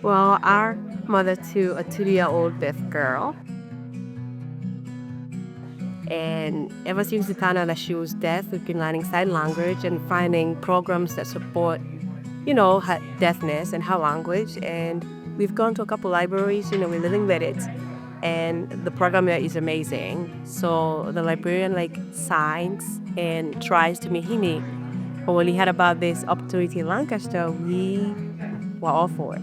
Well, our mother to a 2-year-old deaf girl, and ever since the time that she was deaf, we've been learning sign language and finding programs that support, her deafness and her language. And we've gone to a couple libraries, we're living with it. And the program there is amazing. So the librarian signs and tries to meet me. But when he heard about this opportunity in Lancaster, we were all for it.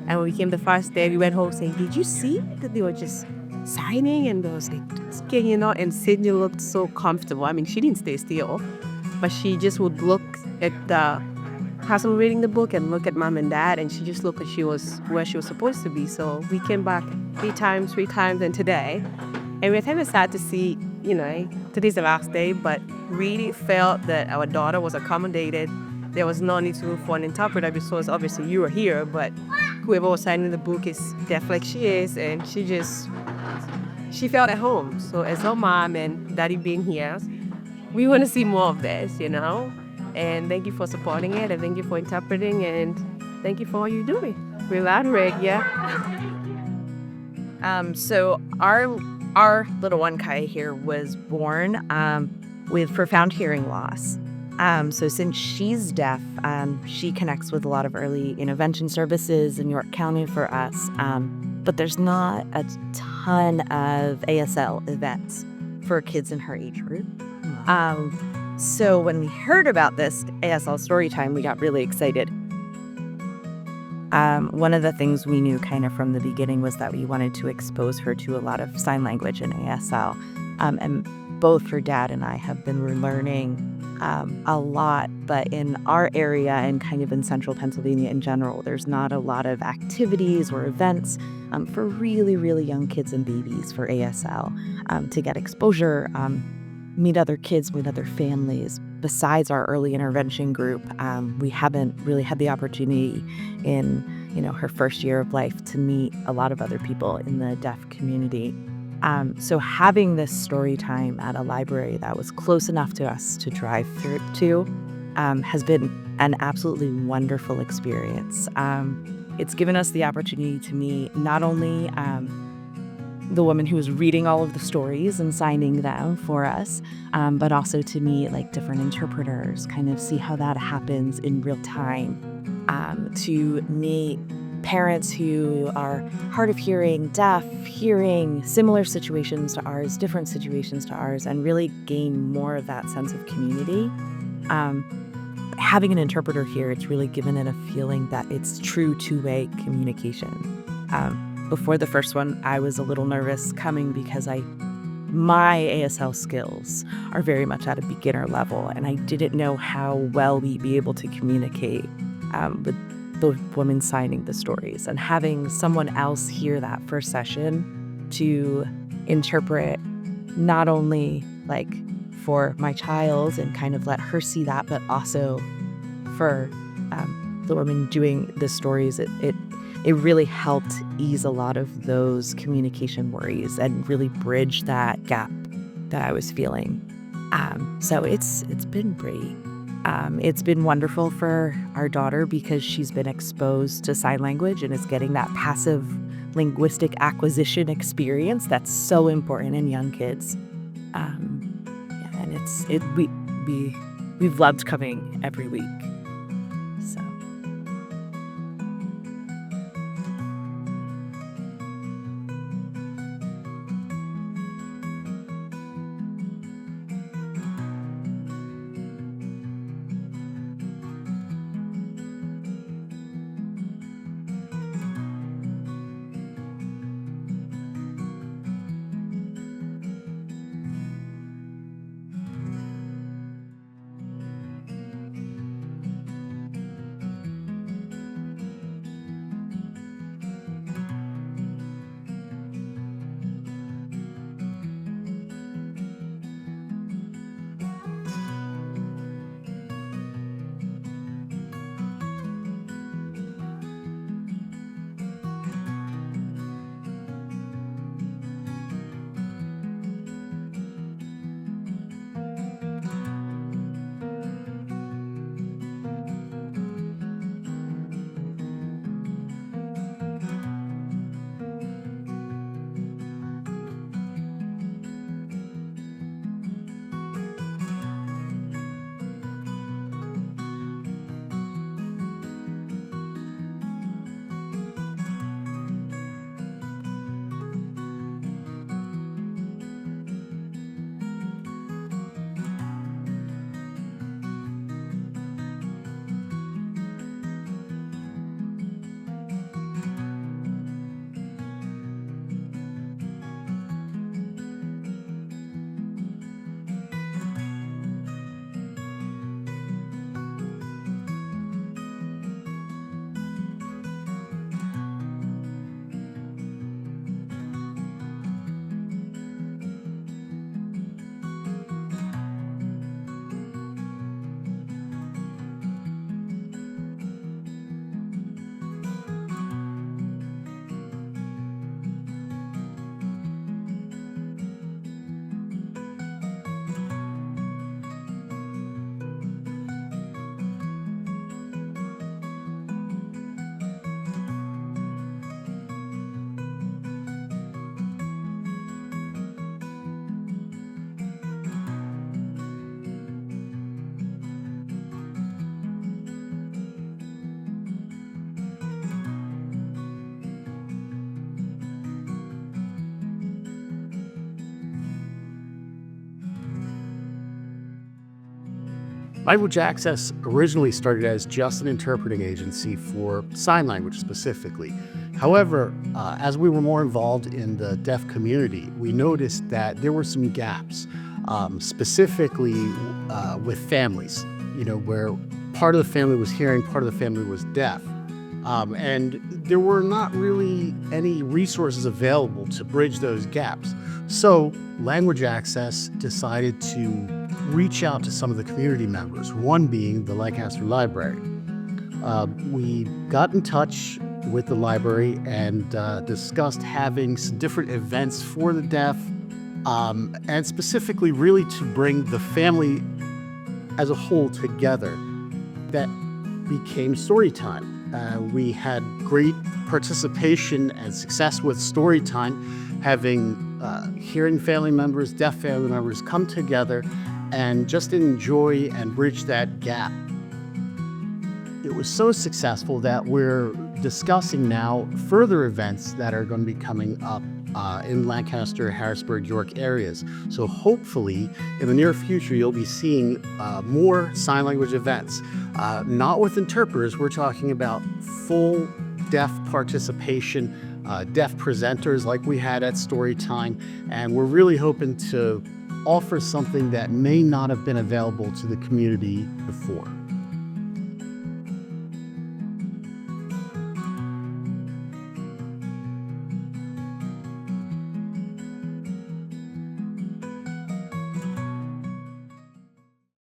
And when we came the first day, we went home saying, "Did you see that they were just signing?" And they was and Sydney looked so comfortable. I mean, she didn't stay still, but she just would look at the person reading the book and look at mom and dad, and she just looked like she was where she was supposed to be. So we came back three times, and today. And we're kind of sad to see, today's the last day, but really felt that our daughter was accommodated. There was no need to look for an interpreter because obviously you were here, but whoever was signing the book is deaf like she is, and she felt at home. So as her mom and daddy being here, we want to see more of this. And thank you for supporting it, and thank you for interpreting, and thank you for all you're doing. We're loud, yeah. So our little one Kai here was born with profound hearing loss. So since she's deaf, she connects with a lot of early intervention services in York County for us. But there's not a ton of ASL events for kids in her age group. So when we heard about this ASL Storytime, we got really excited. One of the things we knew kind of from the beginning was that we wanted to expose her to a lot of sign language and ASL. And both her dad and I have been learning a lot, but in our area and kind of in central Pennsylvania in general, there's not a lot of activities or events for really, really young kids and babies for ASL to get exposure, meet other kids, meet other families. Besides our early intervention group, we haven't really had the opportunity in, her first year of life to meet a lot of other people in the deaf community. So having this story time at a library that was close enough to us to drive through to has been an absolutely wonderful experience. It's given us the opportunity to meet not only the woman who was reading all of the stories and signing them for us, but also to meet different interpreters, kind of see how that happens in real time, to meet parents who are hard of hearing, deaf, hearing similar situations to ours, different situations to ours, and really gain more of that sense of community. Having an interpreter here, it's really given it a feeling that it's true two-way communication. Before the first one, I was a little nervous coming because my ASL skills are very much at a beginner level, and I didn't know how well we'd be able to communicate with the woman signing the stories. And having someone else hear that first session to interpret not only for my child and kind of let her see that, but also for the woman doing the stories, it really helped ease a lot of those communication worries and really bridge that gap that I was feeling. So it's been great. It's been wonderful for our daughter because she's been exposed to sign language and is getting that passive linguistic acquisition experience that's so important in young kids. And we've loved coming every week. So. Language Access originally started as just an interpreting agency for sign language specifically. However, as we were more involved in the deaf community, we noticed that there were some gaps, specifically with families, where part of the family was hearing, part of the family was deaf. And there were not really any resources available to bridge those gaps. So Language Access decided to reach out to some of the community members, one being the Lancaster Library. We got in touch with the library and discussed having some different events for the deaf, and specifically really to bring the family as a whole together. That became Storytime. We had great participation and success with Storytime, having hearing family members, deaf family members come together and just enjoy and bridge that gap. It was so successful that we're discussing now further events that are going to be coming up in Lancaster, Harrisburg, York areas. So hopefully in the near future, you'll be seeing more sign language events. Not with interpreters, we're talking about full deaf participation, deaf presenters like we had at Storytime, and we're really hoping to offer something that may not have been available to the community before.